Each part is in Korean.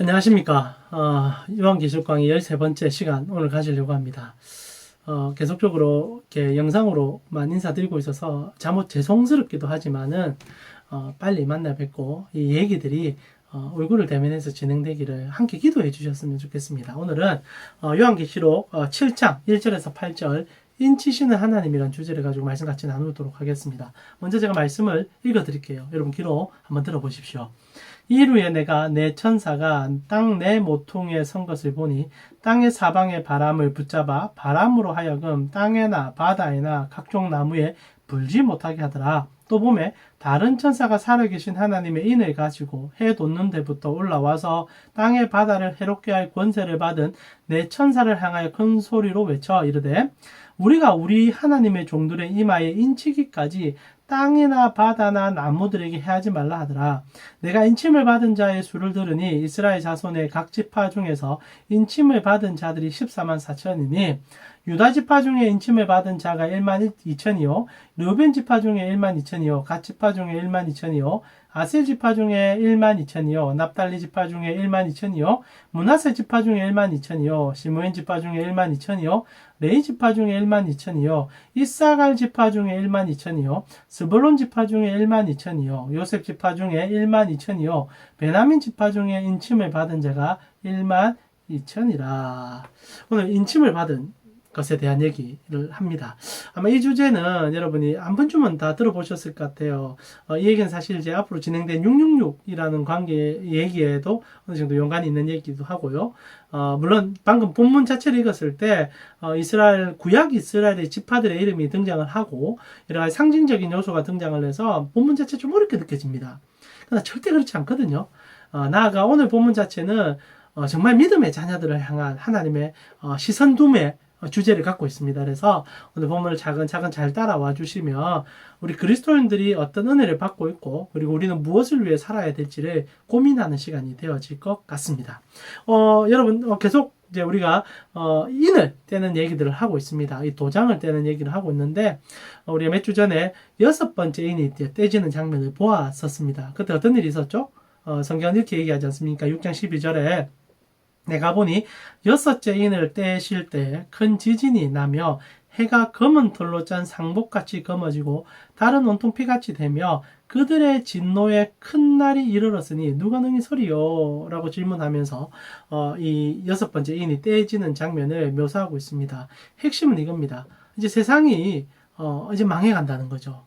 안녕하십니까. 요한기술 강의 13번째 시간 오늘 가지려고 합니다. 계속적으로 이렇게 영상으로만 인사드리고 있어서 잠옷 죄송스럽기도 하지만은 빨리 만나 뵙고 이 얘기들이 얼굴을 대면해서 진행되기를 함께 기도해 주셨으면 좋겠습니다. 오늘은 요한계시록 7장 1절에서 8절 인치시는 하나님이란 주제를 가지고 말씀 같이 나누도록 하겠습니다. 먼저 제가 말씀을 읽어 드릴게요. 여러분 귀로 한번 들어보십시오. 이후에 내가 내 천사가 땅 내 모퉁이에 선 것을 보니 땅의 사방의 바람을 붙잡아 바람으로 하여금 땅에나 바다에나 각종 나무에 불지 못하게 하더라. 또 보매 다른 천사가 살아계신 하나님의 인을 가지고 해 돋는 데부터 올라와서 땅의 바다를 해롭게 할 권세를 받은 내 천사를 향하여 큰 소리로 외쳐 이르되 우리가 우리 하나님의 종들의 이마에 인치기까지 땅이나 바다나 나무들에게 해하지 말라 하더라. 내가 인침을 받은 자의 수를 들으니 이스라엘 자손의 각 지파 중에서 인침을 받은 자들이 14만 4천이니 유다 지파 중에 인침을 받은 자가 1만 2천이요 르벤 지파 중에 1만 2천이요 갓 지파 중에 1만 2천이요 아셀 지파 중에 1만 2천이요 납달리 지파 중에 1만 2천이요 므낫세 지파 중에 1만 2천이요 시므온 지파 중에 1만 2천이요 레위 지파 중에 1만 2천이요 이사갈 지파 중에 1만 2천이요 스불론 지파 중에 1만 2천이요 요셉 지파 중에 1만 2천이요 베냐민 지파 중에 인침을 받은 자가 1만 2천이라. 오늘 인침을 받은 것에 대한 얘기를 합니다. 아마 이 주제는 여러분이 한 번쯤은 다 들어보셨을 것 같아요. 이 얘기는 사실 이제 앞으로 진행된 666이라는 관계 얘기에도 어느 정도 연관이 있는 얘기도 하고요. 물론 방금 본문 자체를 읽었을 때 구약 이스라엘의 지파들의 이름이 등장을 하고 여러 가지 상징적인 요소가 등장을 해서 본문 자체 좀 어렵게 느껴집니다. 그러나 절대 그렇지 않거든요. 나아가 오늘 본문 자체는 정말 믿음의 자녀들을 향한 하나님의 시선 둠의 주제를 갖고 있습니다. 그래서 오늘 본문을 차근차근 잘 따라와 주시면 우리 그리스도인들이 어떤 은혜를 받고 있고 그리고 우리는 무엇을 위해 살아야 될지를 고민하는 시간이 되어질 것 같습니다. 여러분 계속 이제 우리가 인을 떼는 얘기들을 하고 있습니다. 이 도장을 떼는 얘기를 하고 있는데 우리가 몇 주 전에 6번째 인이 떼지는 장면을 보았었습니다. 그때 어떤 일이 있었죠? 성경은 이렇게 얘기하지 않습니까? 6장 12절에 내가 보니 6째 인을 떼실 때 큰 지진이 나며 해가 검은 털로 짠 상복같이 검어지고 달은 온통 피같이 되며 그들의 진노에 큰 날이 이르렀으니 누가 능히 서리요? 라고 질문하면서 이 6번째 인이 떼지는 장면을 묘사하고 있습니다. 핵심은 이겁니다. 이제 세상이 이제 망해간다는 거죠.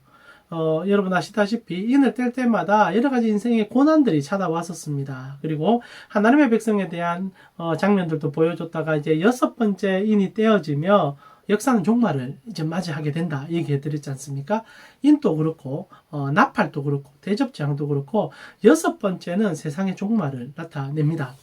여러분 아시다시피 인을 뗄 때마다 여러 가지 인생의 고난들이 찾아왔었습니다. 그리고 하나님의 백성에 대한 장면들도 보여줬다가 이제 6번째 인이 떼어지며 역사는 종말을 이제 맞이하게 된다 얘기해 드렸지 않습니까? 인도 그렇고 나팔도 그렇고 대접장도 그렇고 6번째는 세상의 종말을 나타냅니다.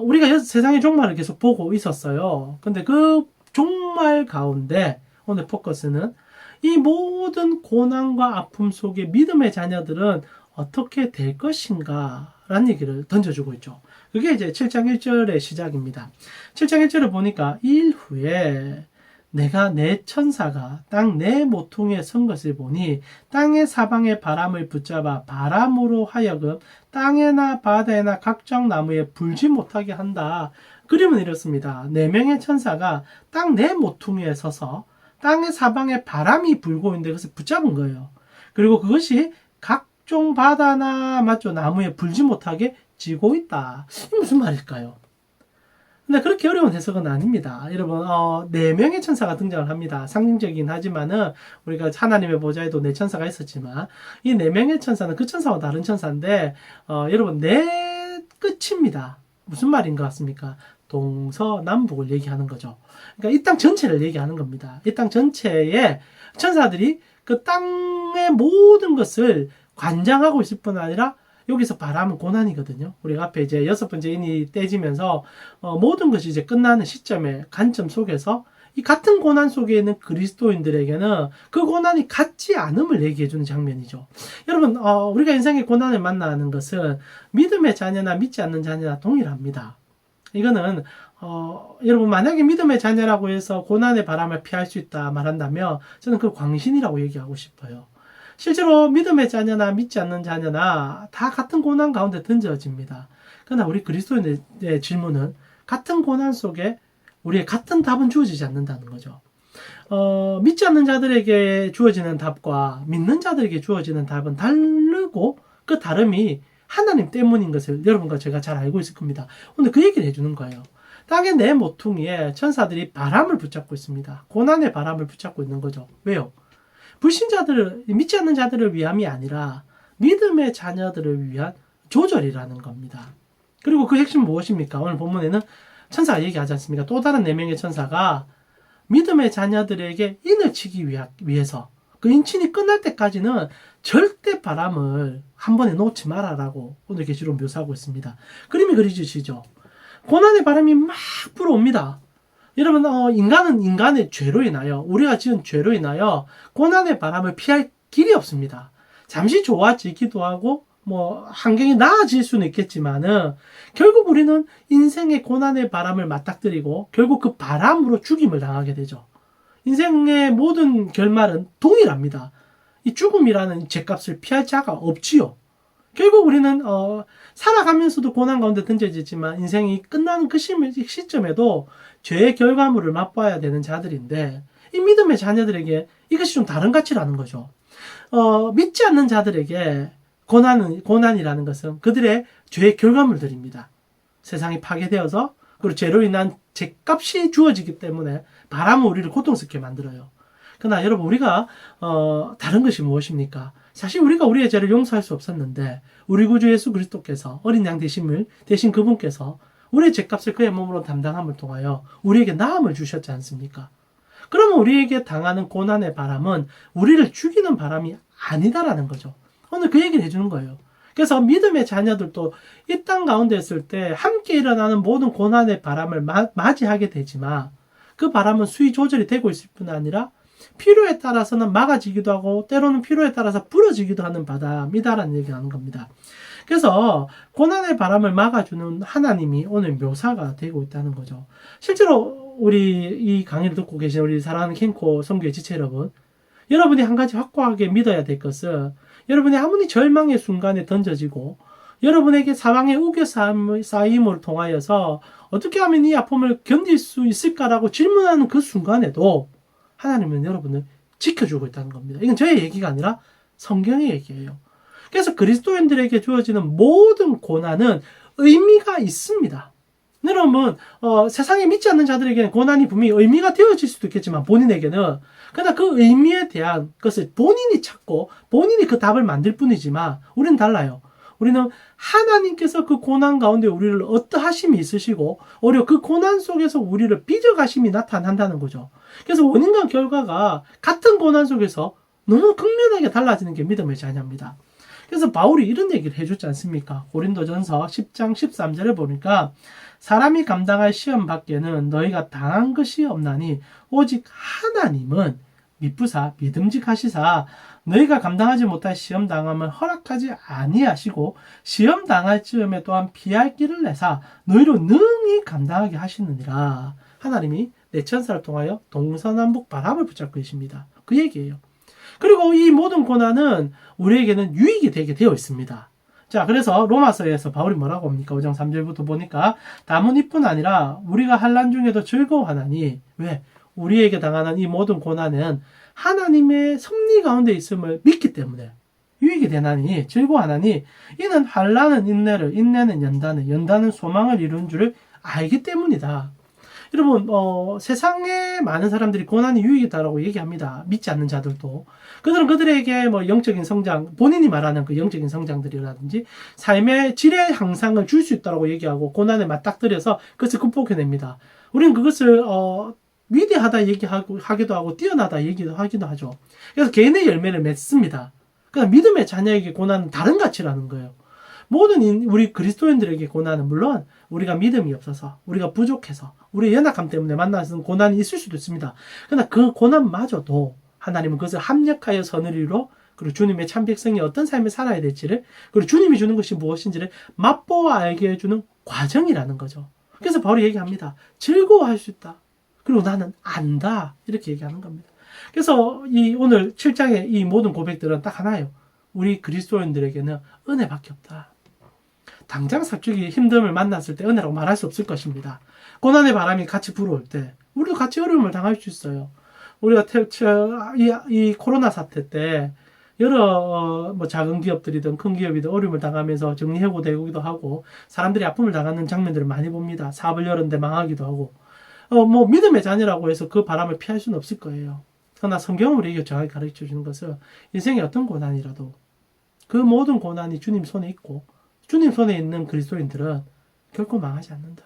우리가 세상의 종말을 계속 보고 있었어요. 근데 그 종말 가운데 오늘 포커스는 이 모든 고난과 아픔 속에 믿음의 자녀들은 어떻게 될 것인가 라는 얘기를 던져주고 있죠. 그게 이제 7장 1절의 시작입니다. 7장 1절을 보니까 이 일 후에 내가 내 천사가 땅 내 모퉁이에 선 것을 보니 땅의 사방의 바람을 붙잡아 바람으로 하여금 땅에나 바다에나 각종 나무에 불지 못하게 한다. 그림은 이렇습니다. 4명의 천사가 땅 내 모퉁이에 서서 땅의 사방에 바람이 불고 있는데 그것을 붙잡은 거예요. 그리고 그것이 각종 바다나 나무에 불지 못하게 지고 있다. 이게 무슨 말일까요? 근데 그렇게 어려운 해석은 아닙니다. 여러분 4명의 천사가 등장을 합니다. 상징적이긴 하지만은 우리가 하나님의 보좌에도 4천사가 있었지만 이 4명의 천사는 그 천사와 다른 천사인데 여러분 4끝입니다. 무슨 말인 것 같습니까? 동서남북을 얘기하는 거죠. 그러니까 이 땅 전체를 얘기하는 겁니다. 이 땅 전체에 천사들이 그 땅의 모든 것을 관장하고 있을 뿐 아니라 여기서 바람은 고난이거든요. 우리가 앞에 이제 6번째 인이 떼지면서 모든 것이 이제 끝나는 시점의 관점 속에서 이 같은 고난 속에 있는 그리스도인들에게는 그 고난이 같지 않음을 얘기해주는 장면이죠. 여러분 우리가 인생의 고난을 만나는 것은 믿음의 자녀나 믿지 않는 자녀나 동일합니다. 이거는 여러분 만약에 믿음의 자녀라고 해서 고난의 바람을 피할 수 있다 말한다면 저는 그 광신이라고 얘기하고 싶어요. 실제로 믿음의 자녀나 믿지 않는 자녀나 다 같은 고난 가운데 던져집니다. 그러나 우리 그리스도인의 질문은 같은 고난 속에 우리의 같은 답은 주어지지 않는다는 거죠. 믿지 않는 자들에게 주어지는 답과 믿는 자들에게 주어지는 답은 다르고 그 다름이 하나님 때문인 것을 여러분과 제가 잘 알고 있을 겁니다. 오늘 그 얘기를 해주는 거예요. 땅의 내 모퉁이에 천사들이 바람을 붙잡고 있습니다. 고난의 바람을 붙잡고 있는 거죠. 왜요? 불신자들을, 믿지 않는 자들을 위함이 아니라 믿음의 자녀들을 위한 조절이라는 겁니다. 그리고 그 핵심은 무엇입니까? 오늘 본문에는 천사가 얘기하지 않습니까? 또 다른 4명의 천사가 믿음의 자녀들에게 인을 치기 위해서 그 인친이 끝날 때까지는 절대 바람을 한 번에 놓지 말아라고 오늘 계시로 묘사하고 있습니다. 그림이 그려지시죠? 고난의 바람이 막 불어옵니다. 여러분, 인간은 인간의 죄로 인하여, 우리가 지은 죄로 인하여 고난의 바람을 피할 길이 없습니다. 잠시 좋아지기도 하고 환경이 나아질 수는 있겠지만은 결국 우리는 인생의 고난의 바람을 맞닥뜨리고 결국 그 바람으로 죽임을 당하게 되죠. 인생의 모든 결말은 동일합니다. 이 죽음이라는 죄값을 피할 자가 없지요. 결국 우리는 살아가면서도 고난 가운데 던져지지만 인생이 끝나는 그 시점에도 죄의 결과물을 맛봐야 되는 자들인데 이 믿음의 자녀들에게 이것이 좀 다른 가치라는 거죠. 믿지 않는 자들에게 고난이라는 것은 그들의 죄의 결과물들입니다. 세상이 파괴되어서 그리고 죄로 인한 죄값이 주어지기 때문에 바람은 우리를 고통스럽게 만들어요. 그러나 여러분 우리가 다른 것이 무엇입니까? 사실 우리가 우리의 죄를 용서할 수 없었는데 우리 구주 예수 그리스도께서 어린 양 대신 그분께서 우리의 죄값을 그의 몸으로 담당함을 통하여 우리에게 나음을 주셨지 않습니까? 그러면 우리에게 당하는 고난의 바람은 우리를 죽이는 바람이 아니다라는 거죠. 오늘 그 얘기를 해주는 거예요. 그래서 믿음의 자녀들도 이 땅 가운데 있을 때 함께 일어나는 모든 고난의 바람을 맞이하게 되지만 그 바람은 수위 조절이 되고 있을 뿐 아니라 필요에 따라서는 막아지기도 하고 때로는 필요에 따라서 불어지기도 하는 바람이다라는 얘기를 하는 겁니다. 그래서 고난의 바람을 막아주는 하나님이 오늘 묘사가 되고 있다는 거죠. 실제로 우리 이 강의를 듣고 계신 우리 사랑하는 캔코 선교의 지체 여러분, 여러분이 한 가지 확고하게 믿어야 될 것은 여러분이 아무리 절망의 순간에 던져지고 여러분에게 사망의 우겨싸임을 통하여서 어떻게 하면 이 아픔을 견딜 수 있을까라고 질문하는 그 순간에도 하나님은 여러분을 지켜주고 있다는 겁니다. 이건 저의 얘기가 아니라 성경의 얘기예요. 그래서 그리스도인들에게 주어지는 모든 고난은 의미가 있습니다. 여러분, 세상에 믿지 않는 자들에게는 고난이 분명히 의미가 되어질 수도 있겠지만 본인에게는 그러나 그 의미에 대한 것을 본인이 찾고 본인이 그 답을 만들 뿐이지만 우리는 달라요. 우리는 하나님께서 그 고난 가운데 우리를 어떠하심이 있으시고 오히려 그 고난 속에서 우리를 빚어가심이 나타난다는 거죠. 그래서 원인과 결과가 같은 고난 속에서 너무 극명하게 달라지는 게 믿음의 자녀입니다. 그래서 바울이 이런 얘기를 해줬지 않습니까? 고린도전서 10장 13절에 보니까 사람이 감당할 시험 밖에는 너희가 당한 것이 없나니 오직 하나님은 미쁘사 믿음직하시사 너희가 감당하지 못할 시험 당함을 허락하지 아니하시고 시험 당할 즈음에 또한 피할 길을 내사 너희로 능히 감당하게 하시느니라. 하나님이 내 천사를 통하여 동서남북 바람을 붙잡고 계십니다. 그 얘기예요. 그리고 이 모든 고난은 우리에게는 유익이 되게 되어 있습니다. 자, 그래서 로마서에서 바울이 뭐라고 합니까? 5장 3절부터 보니까 다문 이뿐 아니라 우리가 환난 중에도 즐거워하나니 왜? 우리에게 당하는 이 모든 고난은 하나님의 섭리 가운데 있음을 믿기 때문에 유익이 되나니 즐거워하나니 이는 환난은 인내를 인내는 연단을 연단은 소망을 이루는 줄을 알기 때문이다. 여러분 세상에 많은 사람들이 고난이 유익이다라고 얘기합니다. 믿지 않는 자들도 그들은 그들에게 영적인 성장 본인이 말하는 그 영적인 성장들이라든지 삶의 질의 향상을 줄 수 있다고 얘기하고 고난에 맞닥뜨려서 그것을 극복해냅니다. 우리는 그것을 위대하다 얘기하기도 하고 뛰어나다 얘기하기도 하죠. 그래서 개인의 열매를 맺습니다. 그러니까 믿음의 자녀에게 고난은 다른 가치라는 거예요. 모든 우리 그리스도인들에게 고난은 물론 우리가 믿음이 없어서 우리가 부족해서 우리의 연약함 때문에 만나는 고난이 있을 수도 있습니다. 그러나 그 고난마저도 하나님은 그것을 합력하여 선을 이루어 그리고 주님의 참 백성이 어떤 삶을 살아야 될지를 그리고 주님이 주는 것이 무엇인지를 맛보아 알게 해주는 과정이라는 거죠. 그래서 바울이 얘기합니다. 즐거워할 수 있다. 그리고 나는 안다. 이렇게 얘기하는 겁니다. 그래서 이 오늘 7장의 이 모든 고백들은 딱 하나예요. 우리 그리스도인들에게는 은혜밖에 없다. 당장 삽죽이 힘듦을 만났을 때 은혜라고 말할 수 없을 것입니다. 고난의 바람이 같이 불어올 때 우리도 같이 어려움을 당할 수 있어요. 우리가 이 코로나 사태 때 여러 뭐 작은 기업들이든 큰 기업이든 어려움을 당하면서 정리해고되기도 하고 사람들이 아픔을 당하는 장면들을 많이 봅니다. 사업을 열었는데 망하기도 하고 뭐 믿음의 자녀라고 해서 그 바람을 피할 수는 없을 거예요. 그러나 성경은 우리에게 정확히 가르쳐 주는 것은 인생의 어떤 고난이라도 그 모든 고난이 주님 손에 있고 주님 손에 있는 그리스도인들은 결코 망하지 않는다.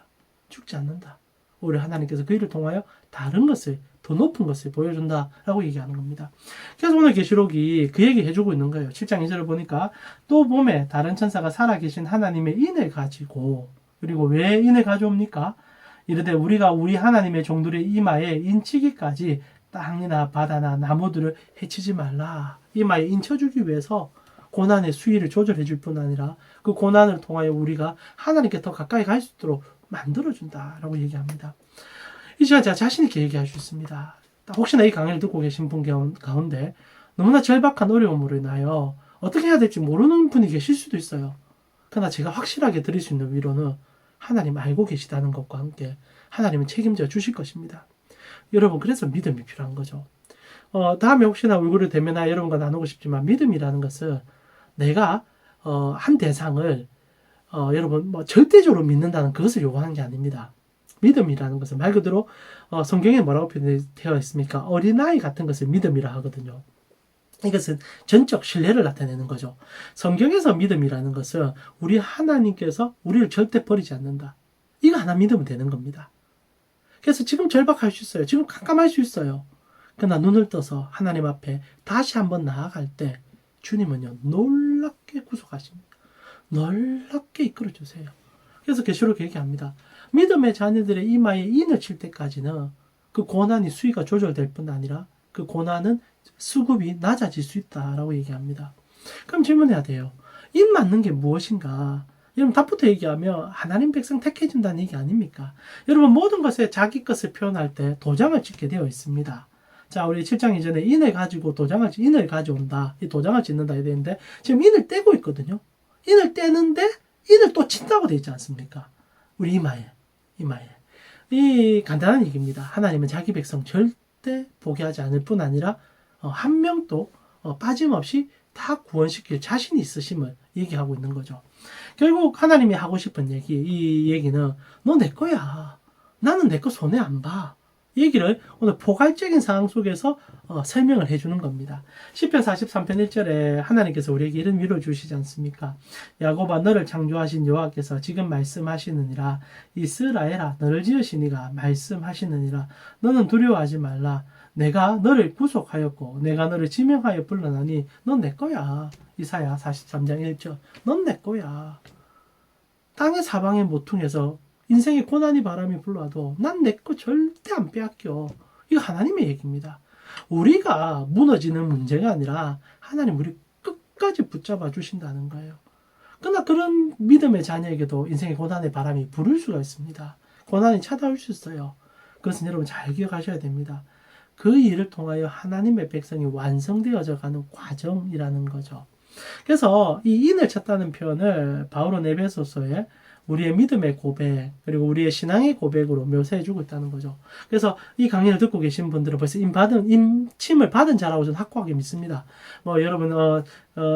죽지 않는다. 오히려 하나님께서 그 일을 통하여 다른 것을 더 높은 것을 보여준다라고 얘기하는 겁니다. 그래서 오늘 계시록이 그 얘기 해주고 있는 거예요. 7장 2절을 보니까 또 봄에 다른 천사가 살아계신 하나님의 인을 가지고 그리고 왜 인을 가져옵니까? 이르되 우리가 우리 하나님의 종들의 이마에 인치기까지 땅이나 바다나 나무들을 해치지 말라. 이마에 인쳐주기 위해서 고난의 수위를 조절해 줄 뿐 아니라 그 고난을 통하여 우리가 하나님께 더 가까이 갈 수 있도록 만들어준다라고 얘기합니다. 이 시간 제가 자신 있게 얘기할 수 있습니다. 혹시나 이 강의를 듣고 계신 분 가운데 너무나 절박한 어려움으로 인하여 어떻게 해야 될지 모르는 분이 계실 수도 있어요. 그러나 제가 확실하게 드릴 수 있는 위로는 하나님 알고 계시다는 것과 함께 하나님은 책임져 주실 것입니다. 여러분 그래서 믿음이 필요한 거죠. 다음에 혹시나 얼굴을 대면하여 여러분과 나누고 싶지만 믿음이라는 것은 내가 한 대상을 여러분 뭐 절대적으로 믿는다는 그것을 요구하는 게 아닙니다. 믿음이라는 것은 말 그대로 성경에 뭐라고 표현되어 있습니까? 어린아이 같은 것을 믿음이라 하거든요. 이것은 전적 신뢰를 나타내는 거죠. 성경에서 믿음이라는 것은 우리 하나님께서 우리를 절대 버리지 않는다. 이거 하나 믿으면 되는 겁니다. 그래서 지금 절박할 수 있어요. 지금 깜깜할 수 있어요. 그러나 눈을 떠서 하나님 앞에 다시 한번 나아갈 때 주님은요 놀랍게 구속하십니다. 놀랍게 이끌어주세요. 그래서 계시록 얘기합니다. 믿음의 자녀들의 이마에 인을 칠 때까지는 그 고난이 수위가 조절될 뿐 아니라 그 고난은 수급이 낮아질 수 있다라고 얘기합니다. 그럼 질문해야 돼요. 인 맞는 게 무엇인가? 여러분 답부터 얘기하면 하나님 백성 택해준다는 얘기 아닙니까? 여러분 모든 것에 자기 것을 표현할 때 도장을 찍게 되어 있습니다. 자, 우리 7장 이전에 인을 가지고 인을 가져온다. 이 도장을 찍는다 해야 되는데 지금 인을 떼고 있거든요. 인을 떼는데 인을 또 친다고 되어 있지 않습니까? 우리 이마에. 이 간단한 얘기입니다. 하나님은 자기 백성 절대 포기하지 않을 뿐 아니라 한 명도 빠짐없이 다 구원시킬 자신이 있으심을 얘기하고 있는 거죠. 결국 하나님이 하고 싶은 이 얘기는 너 내 거야. 나는 내 거 손해 안 봐. 얘기를 오늘 포괄적인 상황 속에서 설명을 해주는 겁니다. 시편 43편 1절에 하나님께서 우리에게 이런 위로 주시지 않습니까? 야곱아 너를 창조하신 여호와께서 지금 말씀하시느니라. 이스라엘아 너를 지으신 이가 말씀하시느니라. 너는 두려워하지 말라. 내가 너를 구속하였고 내가 너를 지명하여 불러나니 넌 내 거야. 이사야 43장 1절 넌 내 거야. 땅의 사방의 모퉁에서 인생의 고난이 바람이 불러와도 난 내 거 절대 안 빼앗겨. 이거 하나님의 얘기입니다. 우리가 무너지는 문제가 아니라 하나님 우리 끝까지 붙잡아 주신다는 거예요. 그러나 그런 믿음의 자녀에게도 인생의 고난의 바람이 불을 수가 있습니다. 고난이 찾아올 수 있어요. 그것은 여러분 잘 기억하셔야 됩니다. 그 일을 통하여 하나님의 백성이 완성되어져 가는 과정이라는 거죠. 그래서 이 인을 쳤다는 표현을 바울은 에베소서에 우리의 믿음의 고백 그리고 우리의 신앙의 고백으로 묘사해주고 있다는 거죠. 그래서 이 강의를 듣고 계신 분들은 벌써 임침을 받은 자라고 저는 확고하게 믿습니다. 뭐 여러분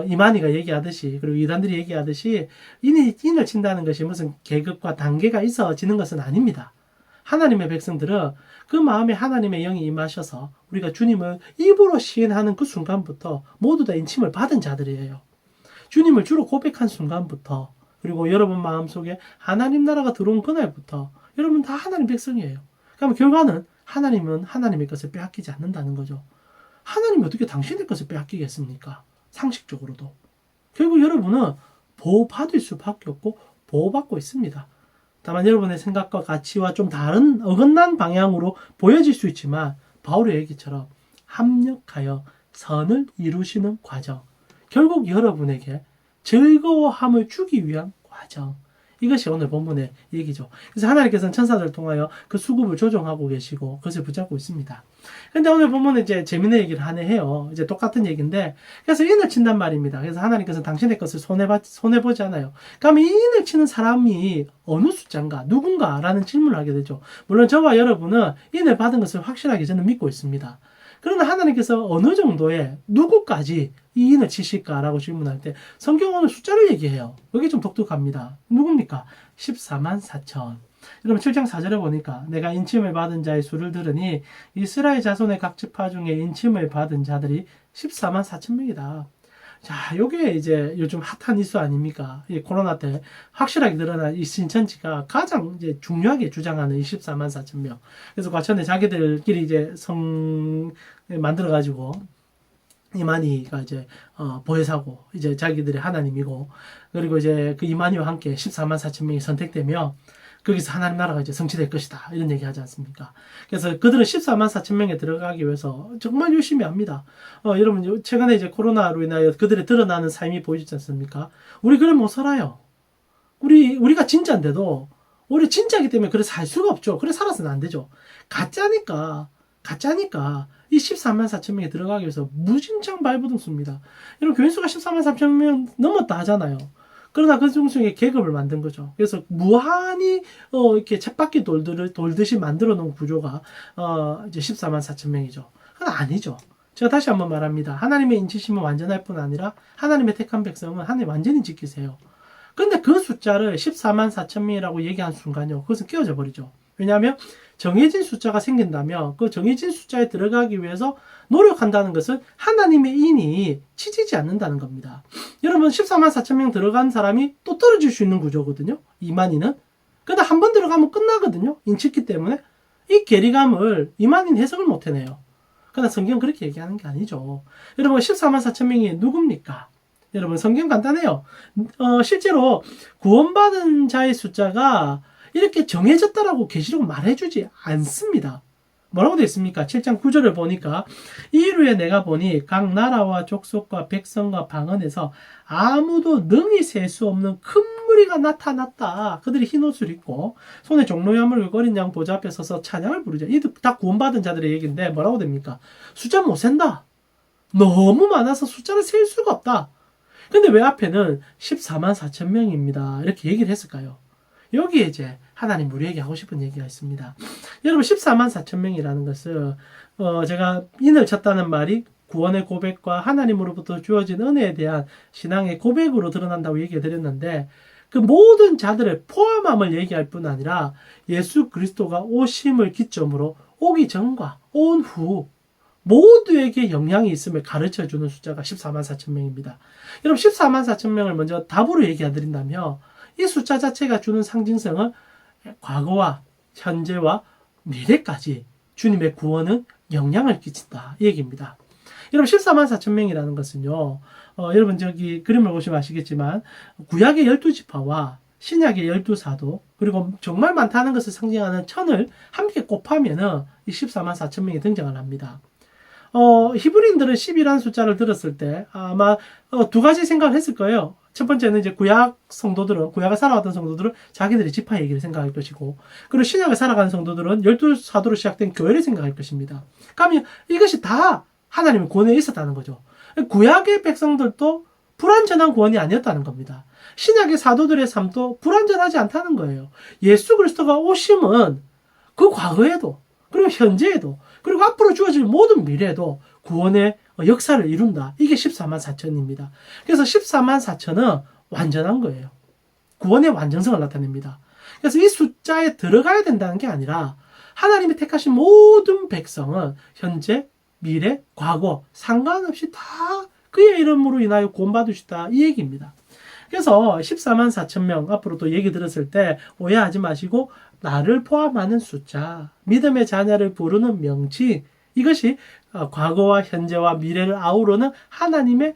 이만희가 얘기하듯이 그리고 이단들이 얘기하듯이 인을 친다는 것이 무슨 계급과 단계가 있어지는 것은 아닙니다. 하나님의 백성들은 그 마음에 하나님의 영이 임하셔서 우리가 주님을 입으로 시인하는 그 순간부터 모두 다 인침을 받은 자들이에요. 주님을 주로 고백한 순간부터 그리고 여러분 마음속에 하나님 나라가 들어온 그날부터 여러분 다 하나님 백성이에요. 그러면 결과는 하나님은 하나님의 것을 빼앗기지 않는다는 거죠. 하나님이 어떻게 당신의 것을 빼앗기겠습니까? 상식적으로도. 결국 여러분은 보호받을 수밖에 없고 보호받고 있습니다. 다만 여러분의 생각과 가치와 좀 다른 어긋난 방향으로 보여질 수 있지만 바울의 얘기처럼 합력하여 선을 이루시는 과정 결국 여러분에게 즐거워함을 주기 위한 과정 이것이 오늘 본문의 얘기죠. 그래서 하나님께서는 천사들을 통하여 그 수급을 조정하고 계시고 그것을 붙잡고 있습니다. 근데 오늘 본문은 이제 재밌는 얘기를 해요. 이제 똑같은 얘기인데, 그래서 인을 친단 말입니다. 그래서 하나님께서는 당신의 것을 손해보지 않아요. 그러면 이 인을 치는 사람이 어느 숫자인가, 누군가라는 질문을 하게 되죠. 물론 저와 여러분은 인을 받은 것을 확실하게 저는 믿고 있습니다. 그러나 하나님께서 어느 정도의 누구까지 이 인을 치실까라고 질문할 때 성경은 숫자를 얘기해요. 여기 좀 독특합니다. 누굽니까? 14만 4천. 여러분 7장 4절에 보니까 내가 인침을 받은 자의 수를 들으니 이스라엘 자손의 각 지파 중에 인침을 받은 자들이 14만 4천 명이다. 자, 요게 이제 요즘 핫한 이슈 아닙니까? 이 코로나 때 확실하게 드러난 이 신천지가 가장 이제 중요하게 주장하는 24만 4천 명. 그래서 과천에 자기들끼리 이제 만들어가지고 이만희가 이제 보혜사고 이제 자기들의 하나님이고, 그리고 이제 그 이만희와 함께 14만 4천 명이 선택되며 거기서 하나님 나라가 이제 성취될 것이다, 이런 얘기 하지 않습니까? 그래서 그들은 14만 4천 명에 들어가기 위해서 정말 열심히 합니다. 여러분 최근에 이제 코로나로 인하여 그들의 드러나는 삶이 보이지 않습니까? 우리 그래 못 살아요. 우리가 진짜인데도 우리 진짜이기 때문에 그래 살 수가 없죠. 그래 살아서는 안 되죠. 가짜니까 이 14만 4천 명에 들어가기 위해서 무진장 발버둥 씁니다. 여러분 교인수가 14만 4천 명 넘었다 하잖아요. 그러나 그 중에 계급을 만든 거죠. 그래서 무한히 이렇게 쳇바퀴 돌듯이 만들어 놓은 구조가 이제 14만 4천 명이죠. 그건 아니죠. 제가 다시 한번 말합니다. 하나님의 인치심은 완전할 뿐 아니라 하나님의 택한 백성은 하나님 완전히 지키세요. 근데 그 숫자를 14만 4천 명이라고 얘기한 순간요, 그것은 끼워져 버리죠. 왜냐하면 정해진 숫자가 생긴다면 그 정해진 숫자에 들어가기 위해서 노력한다는 것은 하나님의 인이 치지지 않는다는 겁니다. 여러분 14만 4천 명 들어간 사람이 또 떨어질 수 있는 구조거든요. 이만희는. 근데 한 번 들어가면 끝나거든요. 인치기 때문에. 이 괴리감을 이만희는 해석을 못 해내요. 그러나 성경은 그렇게 얘기하는 게 아니죠. 여러분 14만 4천 명이 누굽니까? 여러분 성경 간단해요. 실제로 구원받은 자의 숫자가 이렇게 정해졌다라고 계시록 말해주지 않습니다. 뭐라고 되어 있습니까? 7장 9절을 보니까 이후에 내가 보니 각 나라와 족속과 백성과 방언에서 아무도 능히 셀 수 없는 큰 무리가 나타났다. 그들이 흰 옷을 입고 손에 종로야물 걸고 어린 양 보좌 앞에 서서 찬양을 부르죠. 이들 다 구원받은 자들의 얘기인데 뭐라고 됩니까? 숫자 못 센다. 너무 많아서 숫자를 셀 수가 없다. 근데 왜 앞에는 14만 4천 명입니다. 이렇게 얘기를 했을까요? 여기에 이제 하나님 우리에게 하고 싶은 얘기가 있습니다. 여러분 14만 4천 명이라는 것은 제가 인을 쳤다는 말이 구원의 고백과 하나님으로부터 주어진 은혜에 대한 신앙의 고백으로 드러난다고 얘기해 드렸는데, 그 모든 자들의 포함함을 얘기할 뿐 아니라 예수 그리스도가 오심을 기점으로 오기 전과 온 후 모두에게 영향이 있음을 가르쳐주는 숫자가 14만 4천 명입니다. 여러분 14만 4천 명을 먼저 답으로 얘기해 드린다면 이 숫자 자체가 주는 상징성은 과거와 현재와 미래까지 주님의 구원은 영향을 끼친다, 이 얘기입니다. 여러분 14만 4천 명이라는 것은요, 여러분 저기 그림을 보시면 아시겠지만 구약의 12지파와 신약의 12사도 그리고 정말 많다는 것을 상징하는 천을 함께 곱하면은 이 14만 4천 명이 등장을 합니다. 히브리인들은 10이라는 숫자를 들었을 때 아마 두 가지 생각을 했을 거예요. 첫 번째는 이제 구약을 살아왔던 성도들은 자기들의 지파 얘기를 생각할 것이고, 그리고 신약을 살아가는 성도들은 12사도로 시작된 교회를 생각할 것입니다. 그러면 이것이 다 하나님의 구원에 있었다는 거죠. 구약의 백성들도 불완전한 구원이 아니었다는 겁니다. 신약의 사도들의 삶도 불완전하지 않다는 거예요. 예수 그리스도가 오심은 그 과거에도, 그리고 현재에도, 그리고 앞으로 주어질 모든 미래에도 구원의 역사를 이룬다. 이게 14만 4천입니다. 그래서 14만 4천은 완전한 거예요. 구원의 완전성을 나타냅니다. 그래서 이 숫자에 들어가야 된다는 게 아니라 하나님이 택하신 모든 백성은 현재, 미래, 과거 상관없이 다 그의 이름으로 인하여 구원받으시다, 이 얘기입니다. 그래서 14만 4천 명 앞으로 또 얘기 들었을 때 오해하지 마시고 나를 포함하는 숫자, 믿음의 자녀를 부르는 명칭, 이것이 과거와 현재와 미래를 아우르는 하나님의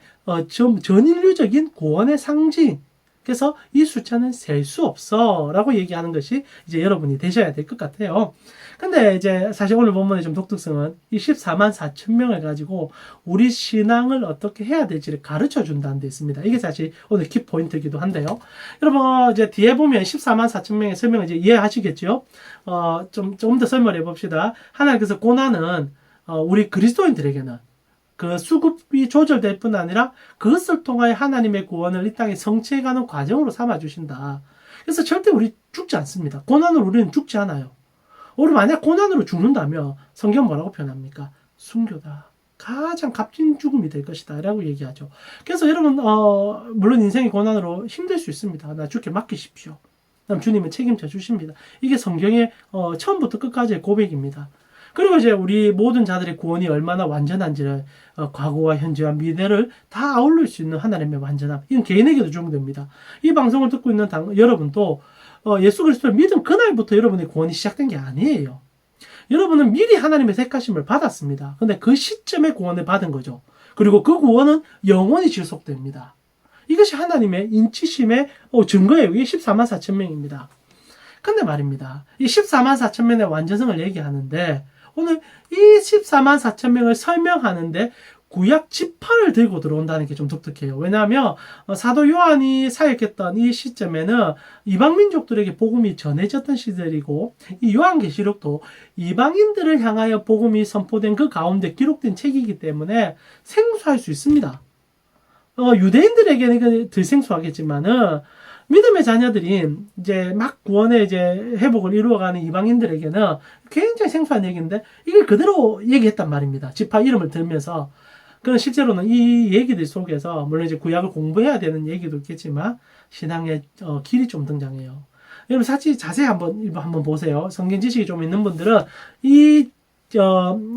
전인류적인 구원의 상징, 그래서 이 숫자는 셀 수 없어 라고 얘기하는 것이 이제 여러분이 되셔야 될 것 같아요. 근데 이제 사실 오늘 본문의 좀 독특성은 이 14만 4천 명을 가지고 우리 신앙을 어떻게 해야 될지를 가르쳐 준다는 데 있습니다. 이게 사실 오늘 키포인트이기도 한데요. 여러분, 이제 뒤에 보면 14만 4천 명의 설명을 이제 이해하시겠죠? 좀 더 설명해 봅시다. 하나님께서 고난은, 우리 그리스도인들에게는 그 수급이 조절될 뿐 아니라 그것을 통하여 하나님의 구원을 이 땅에 성취해가는 과정으로 삼아주신다. 그래서 절대 우리 죽지 않습니다. 고난으로 우리는 죽지 않아요. 우리 만약 고난으로 죽는다면 성경 뭐라고 표현합니까? 순교다. 가장 값진 죽음이 될 것이다 라고 얘기하죠. 그래서 여러분 물론 인생의 고난으로 힘들 수 있습니다. 나 죽게 맡기십시오. 그럼 주님은 책임져 주십니다. 이게 성경의 처음부터 끝까지의 고백입니다. 그리고 이제 우리 모든 자들의 구원이 얼마나 완전한지를 과거와 현재와 미래를 다 아울릴 수 있는 하나님의 완전함, 이건 개인에게도 적용됩니다. 이 방송을 듣고 있는 여러분도 예수 그리스도를 믿은 그날부터 여러분의 구원이 시작된 게 아니에요. 여러분은 미리 하나님의 택하심을 받았습니다. 근데 그 시점에 구원을 받은 거죠. 그리고 그 구원은 영원히 지속됩니다. 이것이 하나님의 인치심의 증거예요. 이게 14만 4천 명입니다. 근데 말입니다. 이 14만 4천 명의 완전성을 얘기하는데 오늘 이 14만 4천 명을 설명하는데 구약 지파를 들고 들어온다는 게 좀 독특해요. 왜냐하면 사도 요한이 사역했던 이 시점에는 이방 민족들에게 복음이 전해졌던 시절이고 이 요한계시록도 이방인들을 향하여 복음이 선포된 그 가운데 기록된 책이기 때문에 생소할 수 있습니다. 유대인들에게는 덜 생소하겠지만은 믿음의 자녀들인 이제 막 구원의 이제 회복을 이루어가는 이방인들에게는 굉장히 생소한 얘기인데 이걸 그대로 얘기했단 말입니다. 지파 이름을 들면서. 그런 실제로는 이 얘기들 속에서 물론 이제 구약을 공부해야 되는 얘기도 있겠지만 신앙의 길이 좀 등장해요. 여러분 사실 자세히 한번 보세요. 성경 지식이 좀 있는 분들은 이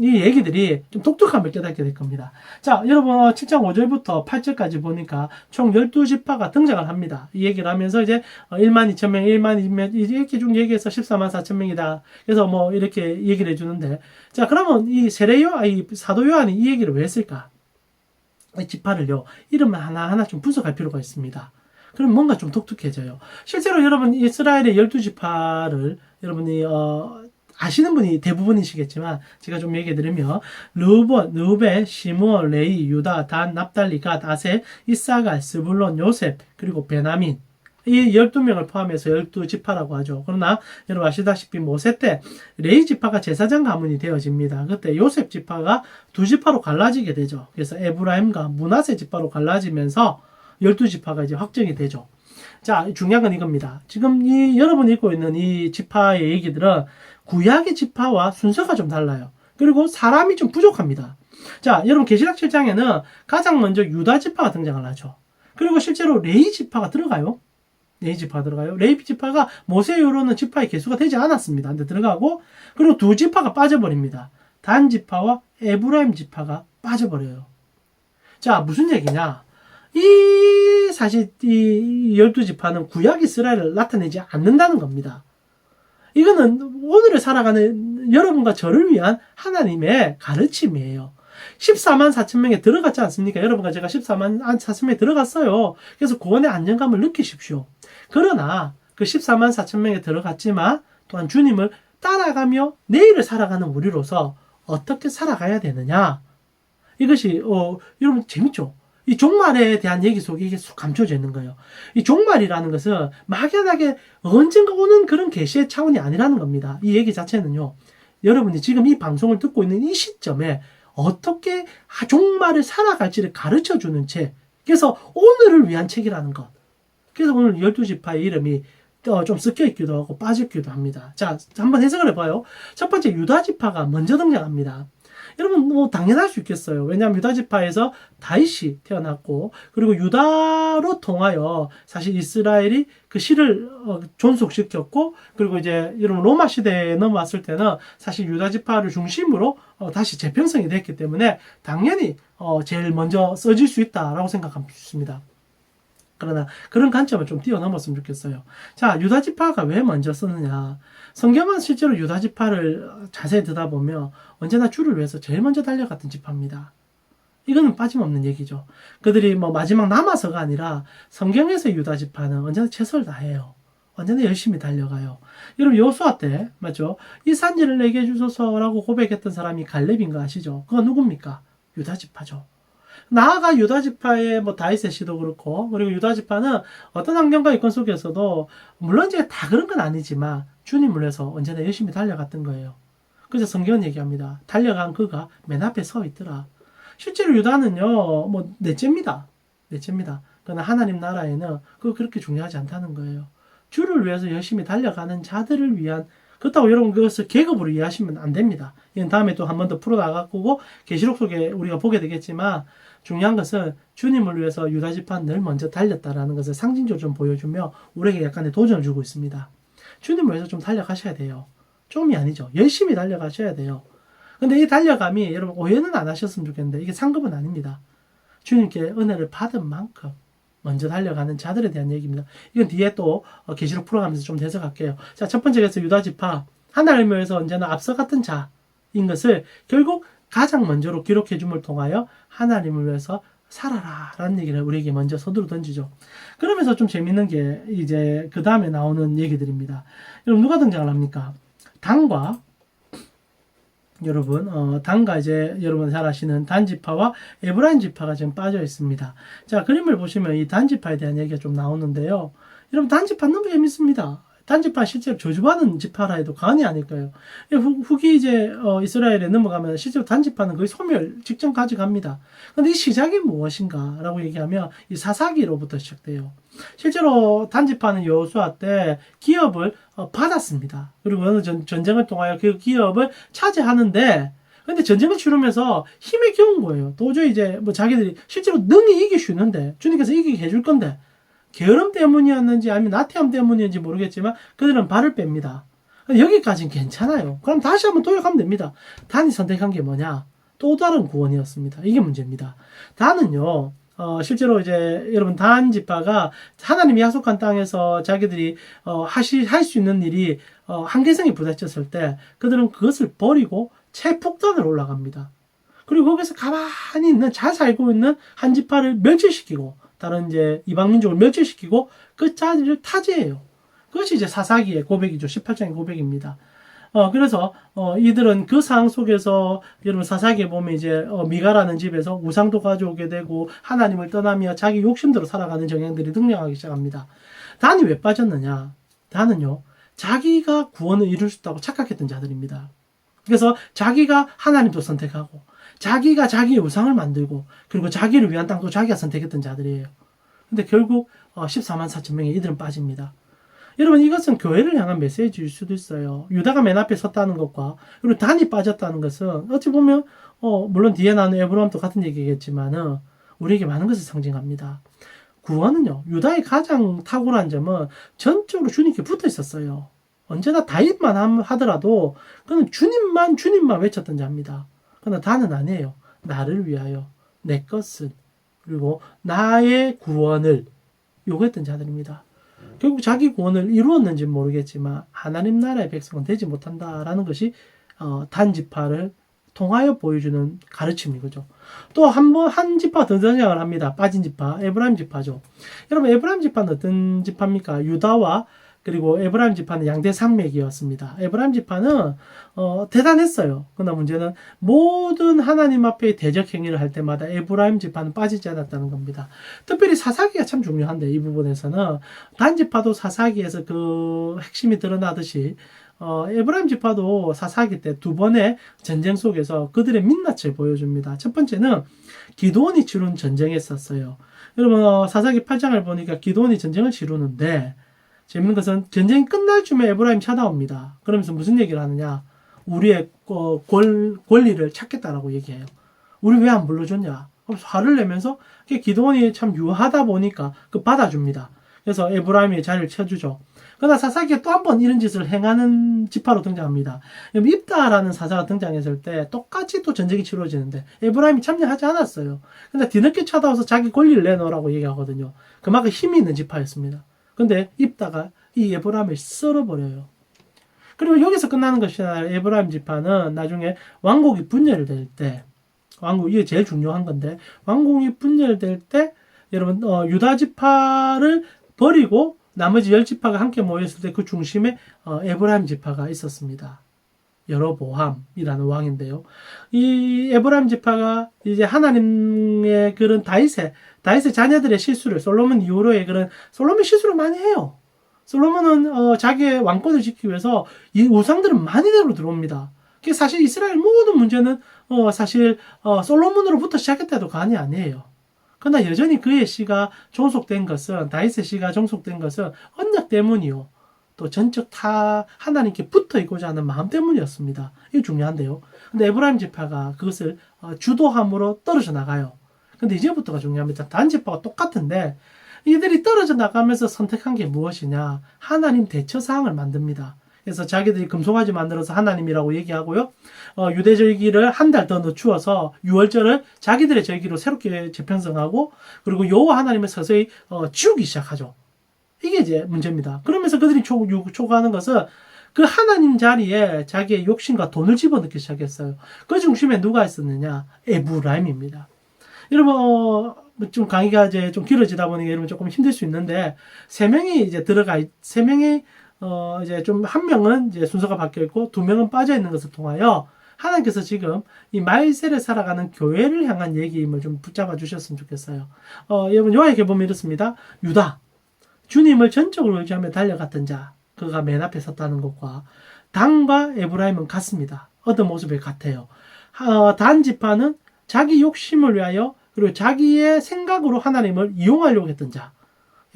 얘기들이 좀 독특함을 깨닫게 될 겁니다. 자, 여러분 7장 5절부터 8절까지 보니까 총 12지파가 등장을 합니다. 이 얘기를 하면서 이제 1만 2천 명, 1만 2천 이렇게 쭉 얘기해서 14만 4천 명이다. 그래서 뭐 이렇게 얘기를 해주는데 자, 그러면 이 사도 요한이 이 얘기를 왜 했을까? 이 지파를요, 이름을 하나하나 좀 분석할 필요가 있습니다. 그럼 뭔가 좀 독특해져요. 실제로 여러분 이스라엘의 12지파를 여러분이 아시는 분이 대부분이시겠지만 제가 좀 얘기해 드리면 르우벤, 시므온, 레위, 유다, 단, 납달리, 갓, 아셀, 이사갈, 스불론, 요셉, 그리고 베냐민, 이 12명을 포함해서 12지파라고 하죠. 그러나 여러분 아시다시피 모세 때 레위 지파가 제사장 가문이 되어집니다. 그때 요셉 지파가 두 지파로 갈라지게 되죠. 그래서 에브라임과 므낫세 지파로 갈라지면서 12지파가 이제 확정이 되죠. 자, 중요한 건 이겁니다. 지금 여러분이 읽고 있는 이 지파의 얘기들은 구약의 지파와 순서가 좀 달라요. 그리고 사람이 좀 부족합니다. 자, 여러분 계시록 7장에는 가장 먼저 유다 지파가 등장을 하죠. 그리고 실제로 레위 지파가 들어가요. 레위 지파가 모세 이후로는 지파의 개수가 되지 않았습니다. 근데 들어가고 그리고 두 지파가 빠져버립니다. 단 지파와 에브라임 지파가 빠져버려요. 자, 무슨 얘기냐? 사실 이 12지파는 구약 이스라엘을 나타내지 않는다는 겁니다. 이거는 오늘을 살아가는 여러분과 저를 위한 하나님의 가르침이에요. 14만 4천 명에 들어갔지 않습니까? 여러분과 제가 14만 4천 명에 들어갔어요. 그래서 구원의 안정감을 느끼십시오. 그러나 그 14만 4천 명에 들어갔지만 또한 주님을 따라가며 내일을 살아가는 우리로서 어떻게 살아가야 되느냐? 이것이 여러분 재밌죠? 이 종말에 대한 얘기 속에 이게 쑥 감춰져 있는 거예요. 이 종말이라는 것은 막연하게 언젠가 오는 그런 계시의 차원이 아니라는 겁니다. 이 얘기 자체는요. 여러분이 지금 이 방송을 듣고 있는 이 시점에 어떻게 종말을 살아갈지를 가르쳐주는 책. 그래서 오늘을 위한 책이라는 것. 그래서 오늘 12지파의 이름이 좀 섞여 있기도 하고 빠졌기도 합니다. 자, 한번 해석을 해봐요. 첫 번째 유다지파가 먼저 등장합니다. 여러분 뭐 당연할 수 있겠어요. 왜냐하면 유다지파에서 다윗이 태어났고 그리고 유다로 통하여 사실 이스라엘이 그 시를 존속시켰고 그리고 이제 여러분 로마 시대에 넘어왔을 때는 사실 유다지파를 중심으로 다시 재편성이 됐기 때문에 당연히 제일 먼저 써질 수 있다라고 생각합니다. 그러나 그런 관점을 좀 뛰어넘었으면 좋겠어요. 자, 유다지파가 왜 먼저 쓰느냐. 성경은 실제로 유다지파를 자세히 듣다 보면 언제나 주를 위해서 제일 먼저 달려갔던 지파입니다. 이거는 빠짐없는 얘기죠. 그들이 뭐 마지막 남아서가 아니라 성경에서 유다 지파는 언제나 최선을 다해요. 언제나 열심히 달려가요. 여러분 여호수아 때 맞죠? 이 산지를 내게 주소서라고 고백했던 사람이 갈렙인 거 아시죠? 그거 누굽니까? 유다 지파죠. 나아가 유다 지파의 뭐 다윗의 시도 그렇고 그리고 유다 지파는 어떤 환경과 여건 속에서도 물론 이제 다 그런 건 아니지만 주님을 위해서 언제나 열심히 달려갔던 거예요. 그래서 성경은 얘기합니다. 달려간 그가 맨 앞에 서 있더라. 실제로 유다는요, 뭐 넷째입니다. 넷째입니다. 그러나 하나님 나라에는 그거 그렇게 중요하지 않다는 거예요. 주를 위해서 열심히 달려가는 자들을 위한 그렇다고 여러분 그것을 계급으로 이해하시면 안 됩니다. 이건 다음에 또 한 번 더 풀어나가고 계시록 속에 우리가 보게 되겠지만 중요한 것은 주님을 위해서 유다 지파는 늘 먼저 달렸다라는 것을 상징적으로 좀 보여주며 우리에게 약간의 도전을 주고 있습니다. 주님을 위해서 좀 달려가셔야 돼요. 좀이 아니죠. 열심히 달려가셔야 돼요. 근데 이 달려감이 여러분 오해는 안 하셨으면 좋겠는데 이게 상급은 아닙니다. 주님께 은혜를 받은 만큼 먼저 달려가는 자들에 대한 얘기입니다. 이건 뒤에 또 계시록 풀어가면서 좀 해석할게요. 자, 첫 번째에서 유다 지파 하나님을 위해서 언제나 앞서갔던 자인 것을 결국 가장 먼저로 기록해 줌을 통하여 하나님을 위해서 살아라 라는 얘기를 우리에게 먼저 서두로 던지죠. 그러면서 좀 재밌는 게 이제 그 다음에 나오는 얘기들입니다. 여러분 누가 등장을 합니까? 단과 여러분, 단과 이제 여러분 잘 아시는 단 지파와 에브라임 지파가 지금 빠져 있습니다. 자, 그림을 보시면 이 단 지파에 대한 얘기가 좀 나오는데요. 여러분, 단 지파 너무 재밌습니다. 단 지파 실제로 저주받은 지파라 해도 과언이 아닐 거예요. 후기 이제, 이스라엘에 넘어가면 실제로 단 지파는 거의 소멸 직전까지 갑니다. 근데 이 시작이 무엇인가? 라고 얘기하면 이 사사기로부터 시작돼요. 실제로 단지파는 여호수아 때 기업을 받았습니다. 그리고 어느 전쟁을 통하여 그 기업을 차지하는데 근데 전쟁을 치르면서 힘에 겨운 거예요. 도저히 이제 뭐 자기들이 실제로 능히 이길 수 있는데 주님께서 이기게 해줄 건데 게으름 때문이었는지 아니면 나태함 때문이었는지 모르겠지만 그들은 발을 뺍니다. 여기까지는 괜찮아요. 그럼 다시 한번 도약하면 됩니다. 단이 선택한 게 뭐냐? 또 다른 구원이었습니다. 이게 문제입니다. 단은요. 실제로 이제 여러분 단 지파가 하나님이 약속한 땅에서 자기들이 할 수 있는 일이 한계성이 부딪혔을 때 그들은 그것을 버리고 채폭단을 올라갑니다. 그리고 거기서 가만히 있는 잘 살고 있는 한 지파를 멸절시키고 다른 이제 이방 민족을 멸절시키고 그 자리를 타지해요. 그것이 이제 사사기의 고백이죠. 18장의 고백입니다. 그래서, 이들은 그 상황 속에서, 여러분 사사기에 보면 이제, 미가라는 집에서 우상도 가져오게 되고, 하나님을 떠나며 자기 욕심대로 살아가는 경향들이 등장하기 시작합니다. 단이 왜 빠졌느냐? 단은요, 자기가 구원을 이룰 수 있다고 착각했던 자들입니다. 그래서 자기가 하나님도 선택하고, 자기가 자기의 우상을 만들고, 그리고 자기를 위한 땅도 자기가 선택했던 자들이에요. 근데 결국, 14만 4천 명의 이들은 빠집니다. 여러분 이것은 교회를 향한 메시지일 수도 있어요. 유다가 맨 앞에 섰다는 것과 그리고 단이 빠졌다는 것은 어찌 보면 물론 뒤에 나오는 에브라임도 같은 얘기겠지만은 우리에게 많은 것을 상징합니다. 구원은요. 유다의 가장 탁월한 점은 전적으로 주님께 붙어 있었어요. 언제나 다윗만 하더라도 그는 주님만 외쳤던 자입니다. 그러나 단은 아니에요. 나를 위하여 내 것을 그리고 나의 구원을 요구했던 자들입니다. 결국 자기 구원을 이루었는지는 모르겠지만 하나님 나라의 백성은 되지 못한다라는 것이 단 지파를 통하여 보여주는 가르침이죠. 또 한 지파 더 등장을 합니다. 빠진 지파, 에브라임 지파죠. 여러분 에브라임 지파는 어떤 지파입니까? 유다와 그리고 에브라임 지파는 양대 산맥이었습니다. 에브라임 지파는 대단했어요. 그러나 문제는 모든 하나님 앞에 대적 행위를 할 때마다 에브라임 지파는 빠지지 않았다는 겁니다. 특별히 사사기가 참 중요한데 이 부분에서는 단 지파도 사사기에서 그 핵심이 드러나듯이 에브라임 지파도 사사기 때 두 번의 전쟁 속에서 그들의 민낯을 보여줍니다. 첫 번째는 기드온이 치룬 전쟁이었어요. 여러분 사사기 8장을 보니까 기드온이 전쟁을 치르는데 재밌는 것은 전쟁이 끝날 쯤에 에브라임 찾아옵니다. 그러면서 무슨 얘기를 하느냐? 우리의 권리를 찾겠다라고 얘기해요. 우리 왜 안 불러줬냐? 그래서 화를 내면서 기드온이 참 유하다 보니까 그 받아줍니다. 그래서 에브라임의 자리를 쳐주죠. 그러나 사사기에 또 한 번 이런 짓을 행하는 지파로 등장합니다. 입다라는 사사가 등장했을 때 똑같이 또 전쟁이 치러지는데 에브라임이 참여하지 않았어요. 근데 뒤늦게 찾아와서 자기 권리를 내놓으라고 얘기하거든요. 그만큼 힘이 있는 지파였습니다. 근데 입다가 이 에브라임을 썰어버려요. 그리고 여기서 끝나는 것이 아니라 에브라임 지파는 나중에 왕국이 분열될 때 왕국, 이게 제일 중요한 건데, 왕국이 분열될 때, 여러분, 유다 지파를 버리고, 나머지 10지파가 함께 모였을 때 그 중심에, 에브라임 지파가 있었습니다. 여로보암이라는 왕인데요. 이 에브라임 지파가 이제 하나님의 그런 다윗의 자녀들의 실수를, 솔로몬 이후로의 그런, 솔로몬 실수를 많이 해요. 솔로몬은, 자기의 왕권을 지키기 위해서 이 우상들을 많이 내로 들어옵니다. 사실 이스라엘 모든 문제는 사실 솔로몬으로부터 시작했다도 과언이 아니에요. 그러나 여전히 그의 씨가 종속된 것은, 다윗의 씨가 종속된 것은 언약 때문이요. 또 전적 하나님께 붙어 있고자 하는 마음 때문이었습니다. 이게 중요한데요. 근데 에브라임 지파가 그것을 주도함으로 떨어져 나가요. 근데 이제부터가 중요합니다. 단 지파가 똑같은데 이들이 떨어져 나가면서 선택한 게 무엇이냐? 하나님 대처 사항을 만듭니다. 그래서 자기들이 금송아지 만들어서 하나님이라고 얘기하고요. 유대절기를 한 달 더 늦추어서 6월절을 자기들의 절기로 새롭게 재편성하고, 그리고 여호와 하나님을 서서히 지우기 시작하죠. 이게 이제 문제입니다. 그러면서 그들이 초구하는 것은 그 하나님 자리에 자기의 욕심과 돈을 집어넣기 시작했어요. 그 중심에 누가 있었느냐? 에브라임입니다. 여러분, 좀 강의가 이제 좀 길어지다 보니 여러분 조금 힘들 수 있는데, 세 명이 이제 좀 한 명은 이제 순서가 바뀌어 있고 두 명은 빠져 있는 것을 통하여 하나님께서 지금 이 말세를 살아가는 교회를 향한 얘기임을 좀 붙잡아 주셨으면 좋겠어요. 여러분 요한에게 보면 이렇습니다. 유다, 주님을 전적으로 의지하며 달려갔던 자, 그가 맨 앞에 섰다는 것과 단과 에브라임은 같습니다. 어떤 모습이 같아요. 단 지파는 자기 욕심을 위하여 그리고 자기의 생각으로 하나님을 이용하려고 했던 자,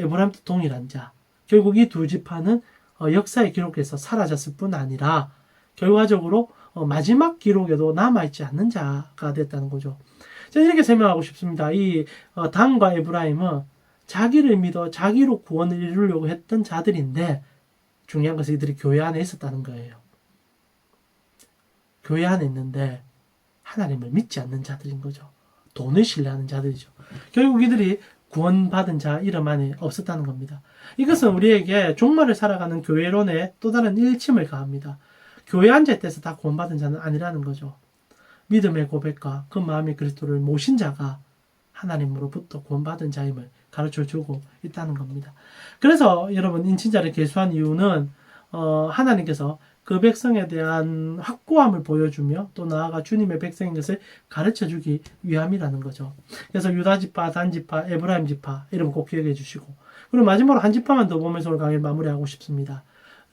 에브라임도 동일한 자. 결국 이 두 지파는 역사의 기록에서 사라졌을 뿐 아니라 결과적으로 마지막 기록에도 남아있지 않는 자가 됐다는 거죠. 저는 이렇게 설명하고 싶습니다. 이 단과 에브라임은 자기를 믿어 자기로 구원을 이루려고 했던 자들인데, 중요한 것은 이들이 교회 안에 있었다는 거예요. 교회 안에 있는데 하나님을 믿지 않는 자들인 거죠. 돈을 신뢰하는 자들이죠. 결국 이들이 구원받은 자 이름 안에 없었다는 겁니다. 이것은 우리에게 종말을 살아가는 교회론에 또 다른 일침을 가합니다. 교회 앉아있대서 다 구원받은 자는 아니라는 거죠. 믿음의 고백과 그 마음의 그리스도를 모신 자가 하나님으로부터 구원받은 자임을 가르쳐주고 있다는 겁니다. 그래서 여러분, 인친자를 계수한 이유는 하나님께서 그 백성에 대한 확고함을 보여주며 또 나아가 주님의 백성인 것을 가르쳐주기 위함이라는 거죠. 그래서 유다지파, 단지파, 에브라임 지파 이름 꼭 기억해 주시고, 그리고 마지막으로 한 지파만 더 보면서 오늘 강의를 마무리하고 싶습니다.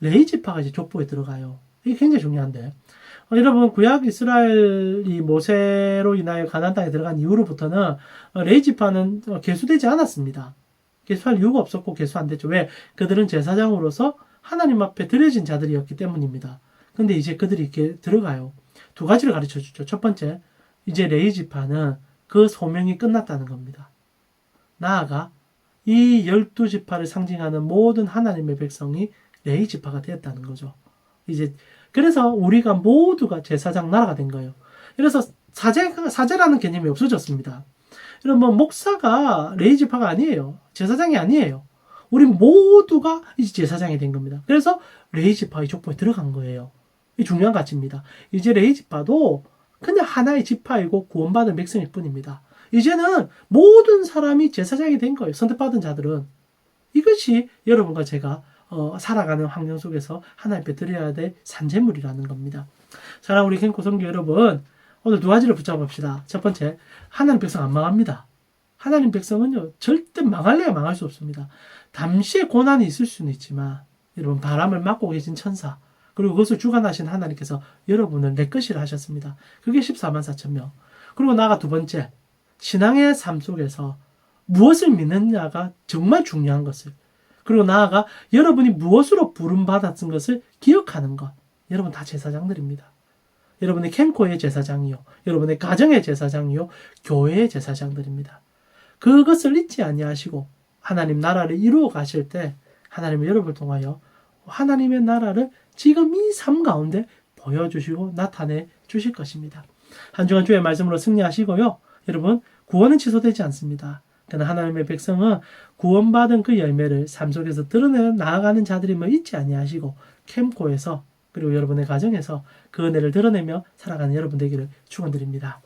레위 지파가 이제 족보에 들어가요. 이게 굉장히 중요한데, 여러분 구약 이스라엘이 모세로 인하여 가나안 땅에 들어간 이후로부터는 레위 지파는 계수되지 않았습니다. 계수할 이유가 없었고 계수 안 됐죠. 왜? 그들은 제사장으로서 하나님 앞에 드려진 자들이었기 때문입니다. 근데 이제 그들이 이렇게 들어가요. 두 가지를 가르쳐 주죠. 첫 번째, 이제 레위 지파는 그 소명이 끝났다는 겁니다. 나아가 이 12지파를 상징하는 모든 하나님의 백성이 레위 지파가 되었다는 거죠. 이제 그래서 우리가 모두가 제사장 나라가 된 거예요. 그래서 사제라는 개념이 없어졌습니다. 여러분, 목사가 레위 지파가 아니에요. 제사장이 아니에요. 우리 모두가 이제 제사장이 된 겁니다. 그래서 레위 지파의 족보에 들어간 거예요. 이 중요한 가치입니다. 이제 레위 지파도 그냥 하나의 지파이고 구원받은 백성일 뿐입니다. 이제는 모든 사람이 제사장이 된 거예요. 선택받은 자들은. 이것이 여러분과 제가 살아가는 환경 속에서 하나님께 드려야 될 산재물이라는 겁니다. 사랑하는 우리 캠코 성도 여러분, 오늘 두 가지를 붙잡읍시다. 첫 번째, 하나님 백성 안 망합니다. 하나님 백성은요, 절대 망할래야 망할 수 없습니다. 잠시의 고난이 있을 수는 있지만, 여러분, 바람을 막고 계신 천사, 그리고 그것을 주관하신 하나님께서 여러분을 내 것이라 하셨습니다. 그게 14만 4천 명. 그리고 나아가 두 번째, 신앙의 삶 속에서 무엇을 믿느냐가 정말 중요한 것을, 그리고 나아가 여러분이 무엇으로 부름받았은 것을 기억하는 것. 여러분 다 제사장들입니다. 여러분의 캠코의 제사장이요, 여러분의 가정의 제사장이요, 교회의 제사장들입니다. 그것을 잊지 아니하시고 하나님 나라를 이루어 가실 때 하나님은 여러분을 통하여 하나님의 나라를 지금 이 삶 가운데 보여주시고 나타내 주실 것입니다. 한 주간 주의 말씀으로 승리하시고요. 여러분, 구원은 취소되지 않습니다. 그러나 하나님의 백성은 구원받은 그 열매를 삶 속에서 드러내 나아가는 자들임을 잊지 아니하시고 캠코에서 그리고 여러분의 가정에서 그 은혜를 드러내며 살아가는 여러분 되기를 축원드립니다.